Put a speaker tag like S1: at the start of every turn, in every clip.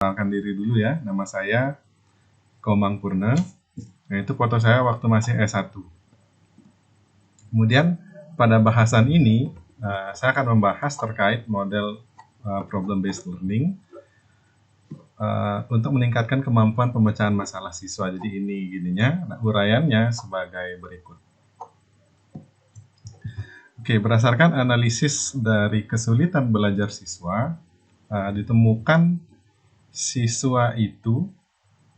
S1: Perkenalkan diri dulu ya, nama saya Komang Purna. Nah, itu foto saya waktu masih S1. Kemudian pada bahasan ini saya akan membahas terkait model problem based learning untuk meningkatkan kemampuan pemecahan masalah siswa. Jadi ini gininya, uraiannya sebagai berikut. Oke, berdasarkan analisis dari kesulitan belajar siswa, ditemukan siswa itu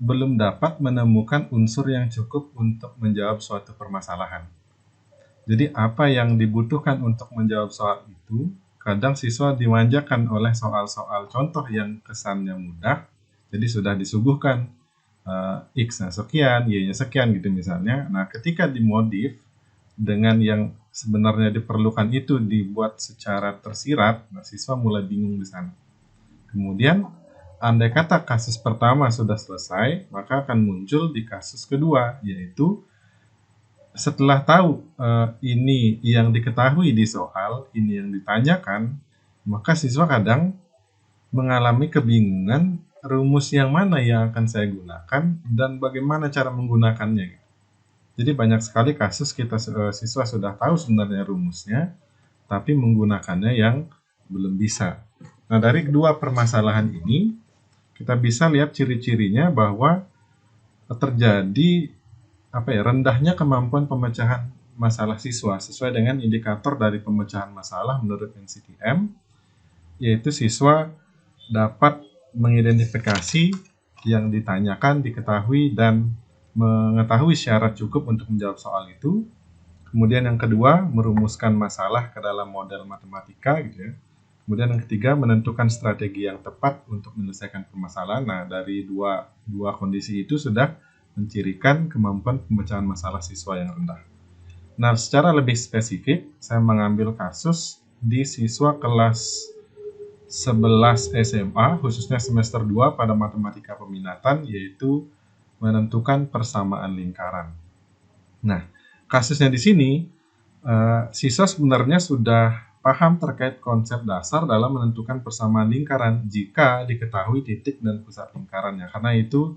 S1: belum dapat menemukan unsur yang cukup untuk menjawab suatu permasalahan. Jadi apa yang dibutuhkan untuk menjawab soal itu, kadang siswa dimanjakan oleh soal-soal contoh yang kesannya mudah, jadi sudah disuguhkan X-nya sekian, Y-nya sekian gitu misalnya. Nah, ketika dimodif dengan yang sebenarnya diperlukan itu dibuat secara tersirat, nah siswa mulai bingung di sana. Kemudian andai kata kasus pertama sudah selesai, maka akan muncul di kasus kedua, yaitu setelah tahu ini yang diketahui di soal, ini yang ditanyakan, maka siswa kadang mengalami kebingungan rumus yang mana yang akan saya gunakan dan bagaimana cara menggunakannya. Jadi banyak sekali kasus kita siswa sudah tahu sebenarnya rumusnya, tapi menggunakannya yang belum bisa. Nah, dari kedua permasalahan ini, kita bisa lihat ciri-cirinya bahwa terjadi rendahnya kemampuan pemecahan masalah siswa sesuai dengan indikator dari pemecahan masalah menurut NCTM, yaitu siswa dapat mengidentifikasi yang ditanyakan, diketahui, dan mengetahui syarat cukup untuk menjawab soal itu. Kemudian yang kedua, merumuskan masalah ke dalam model matematika gitu ya. Kemudian yang ketiga, menentukan strategi yang tepat untuk menyelesaikan permasalahan. Nah, dari dua kondisi itu sudah mencirikan kemampuan pemecahan masalah siswa yang rendah. Nah, secara lebih spesifik, saya mengambil kasus di siswa kelas 11 SMA, khususnya semester 2 pada matematika peminatan, yaitu menentukan persamaan lingkaran. Nah, kasusnya di sini, siswa sebenarnya sudah paham terkait konsep dasar dalam menentukan persamaan lingkaran jika diketahui titik dan pusat lingkarannya. Karena itu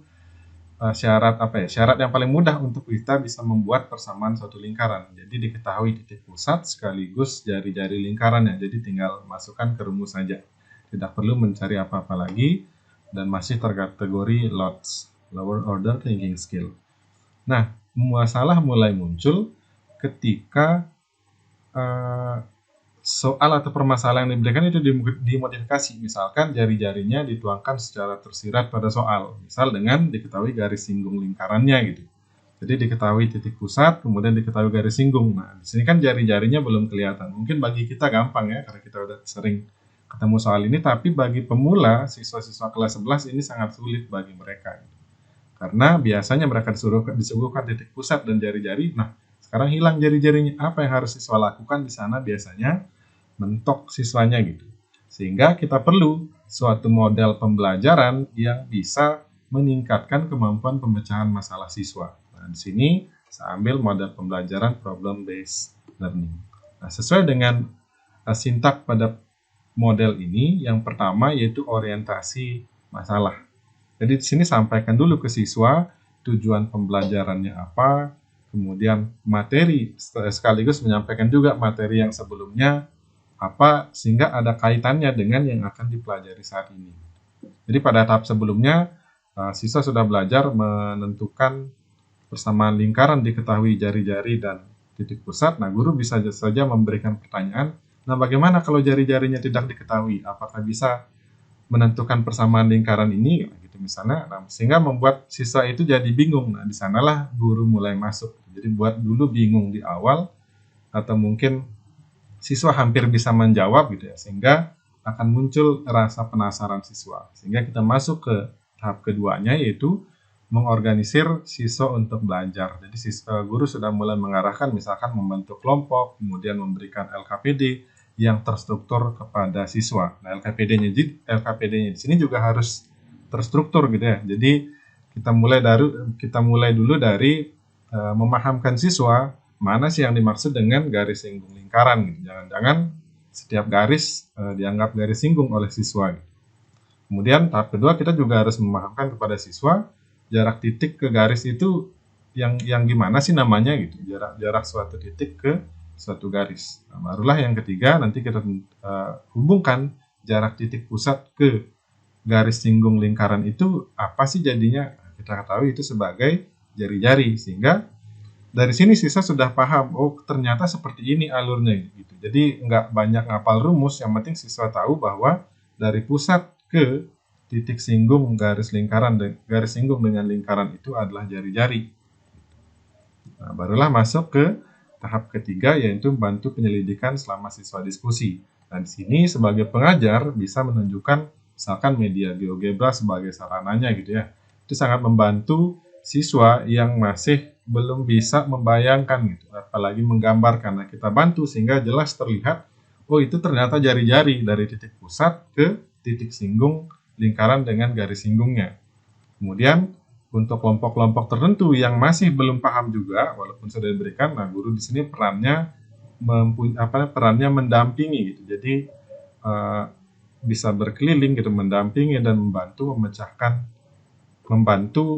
S1: syarat yang paling mudah untuk kita bisa membuat persamaan suatu lingkaran. Jadi diketahui titik pusat sekaligus jari-jari lingkarannya. Jadi tinggal masukkan ke rumus saja. Tidak perlu mencari apa-apa lagi dan masih terkategori LOTS, Lower Order Thinking Skill. Nah, masalah mulai muncul ketika soal atau permasalahan yang diberikan itu dimodifikasi. Misalkan jari-jarinya dituangkan secara tersirat pada soal, misal dengan diketahui garis singgung lingkarannya gitu. Jadi diketahui titik pusat, kemudian diketahui garis singgung. Nah, di sini kan jari-jarinya belum kelihatan. Mungkin bagi kita gampang ya, karena kita udah sering ketemu soal ini, tapi bagi pemula, siswa-siswa kelas 11 ini sangat sulit bagi mereka. Karena biasanya mereka disuguhkan titik pusat dan jari-jari. Nah, sekarang hilang jari-jarinya. Apa yang harus siswa lakukan di sana biasanya? Mentok siswanya gitu. Sehingga kita perlu suatu model pembelajaran yang bisa meningkatkan kemampuan pemecahan masalah siswa. Nah, di sini saya ambil model pembelajaran problem based learning. Nah, sesuai dengan sintak pada model ini, yang pertama yaitu orientasi masalah. Jadi di sini sampaikan dulu ke siswa tujuan pembelajarannya apa, kemudian materi, sekaligus menyampaikan juga materi yang sebelumnya apa, sehingga ada kaitannya dengan yang akan dipelajari saat ini. Jadi pada tahap sebelumnya, siswa sudah belajar menentukan persamaan lingkaran, diketahui jari-jari dan titik pusat. Nah, guru bisa saja memberikan pertanyaan, nah bagaimana kalau jari-jarinya tidak diketahui? Apakah bisa menentukan persamaan lingkaran ini? Gitu misalnya, nah, sehingga membuat siswa itu jadi bingung. Nah, di sanalah guru mulai masuk. Jadi buat dulu bingung di awal, atau mungkin siswa hampir bisa menjawab gitu ya, sehingga akan muncul rasa penasaran siswa. Sehingga kita masuk ke tahap keduanya, yaitu mengorganisir siswa untuk belajar. Jadi guru sudah mulai mengarahkan, misalkan membentuk kelompok, kemudian memberikan LKPD yang terstruktur kepada siswa. Nah, LKPD-nya di sini juga harus terstruktur gitu ya. Jadi kita mulai dulu dari memahamkan siswa mana sih yang dimaksud dengan garis singgung lingkaran gitu. Jangan-jangan setiap garis dianggap garis singgung oleh siswa gitu. Kemudian tahap kedua kita juga harus memahamkan kepada siswa jarak titik ke garis itu yang gimana sih namanya gitu, jarak suatu titik ke suatu garis. Nah, barulah yang ketiga nanti kita hubungkan jarak titik pusat ke garis singgung lingkaran itu apa sih jadinya. Kita ketahui itu sebagai jari-jari, sehingga dari sini siswa sudah paham, oh ternyata seperti ini alurnya gitu. Jadi nggak banyak ngapal rumus, yang penting siswa tahu bahwa dari pusat ke titik singgung garis singgung dengan lingkaran itu adalah jari-jari. Nah, barulah masuk ke tahap ketiga, yaitu membantu penyelidikan selama siswa diskusi. Nah, di sini sebagai pengajar bisa menunjukkan misalkan media GeoGebra sebagai sarananya gitu ya. Itu sangat membantu siswa yang masih belum bisa membayangkan gitu, apalagi menggambarkan. Nah, kita bantu sehingga jelas terlihat, oh itu ternyata jari-jari dari titik pusat ke titik singgung lingkaran dengan garis singgungnya. Kemudian untuk kelompok-kelompok tertentu yang masih belum paham juga, walaupun sudah diberikan, nah guru di sini perannya mendampingi gitu. Jadi bisa berkeliling gitu, mendampingi dan membantu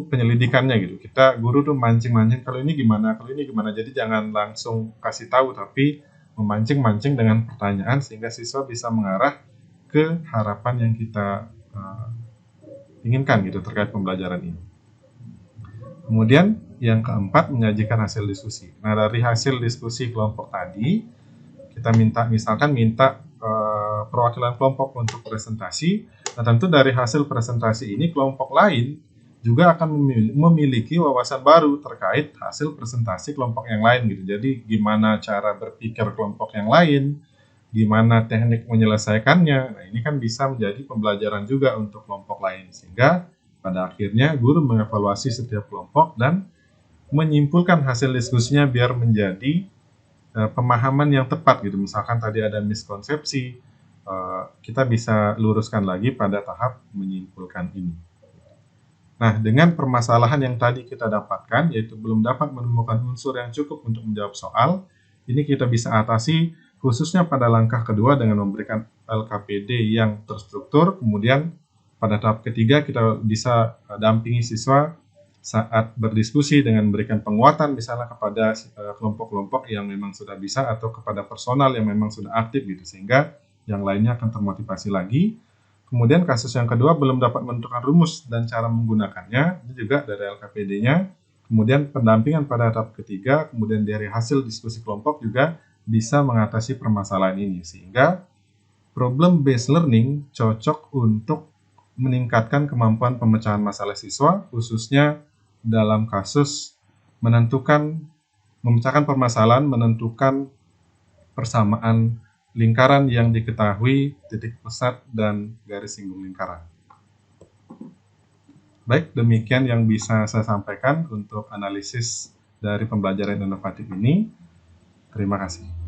S1: penyelidikannya gitu. Kita guru tuh mancing-mancing, kalau ini gimana, kalau ini gimana. Jadi jangan langsung kasih tahu, tapi memancing-mancing dengan pertanyaan sehingga siswa bisa mengarah ke harapan yang kita inginkan gitu terkait pembelajaran ini. Kemudian yang keempat, menyajikan hasil diskusi. Nah, dari hasil diskusi kelompok tadi, kita misalkan minta perwakilan kelompok untuk presentasi. Nah, tentu dari hasil presentasi ini kelompok lain juga akan memiliki wawasan baru terkait hasil presentasi kelompok yang lain gitu. Jadi gimana cara berpikir kelompok yang lain, gimana teknik menyelesaikannya. Nah, ini kan bisa menjadi pembelajaran juga untuk kelompok lain, sehingga pada akhirnya guru mengevaluasi setiap kelompok dan menyimpulkan hasil diskusinya biar menjadi pemahaman yang tepat gitu. Misalkan tadi ada miskonsepsi, kita bisa luruskan lagi pada tahap menyimpulkan ini. Nah, dengan permasalahan yang tadi kita dapatkan, yaitu belum dapat menemukan unsur yang cukup untuk menjawab soal, ini kita bisa atasi khususnya pada langkah kedua dengan memberikan LKPD yang terstruktur. Kemudian pada tahap ketiga kita bisa dampingi siswa saat berdiskusi dengan memberikan penguatan misalnya kepada kelompok-kelompok yang memang sudah bisa atau kepada personal yang memang sudah aktif gitu, sehingga yang lainnya akan termotivasi lagi. Kemudian kasus yang kedua belum dapat menentukan rumus dan cara menggunakannya, ini juga dari LKPD-nya. Kemudian pendampingan pada tahap ketiga, kemudian dari hasil diskusi kelompok juga bisa mengatasi permasalahan ini, sehingga problem based learning cocok untuk meningkatkan kemampuan pemecahan masalah siswa, khususnya dalam kasus memecahkan permasalahan, menentukan persamaan lingkaran yang diketahui titik pusat dan garis singgung lingkaran. Baik, demikian yang bisa saya sampaikan untuk analisis dari pembelajaran inovatif ini. Terima kasih.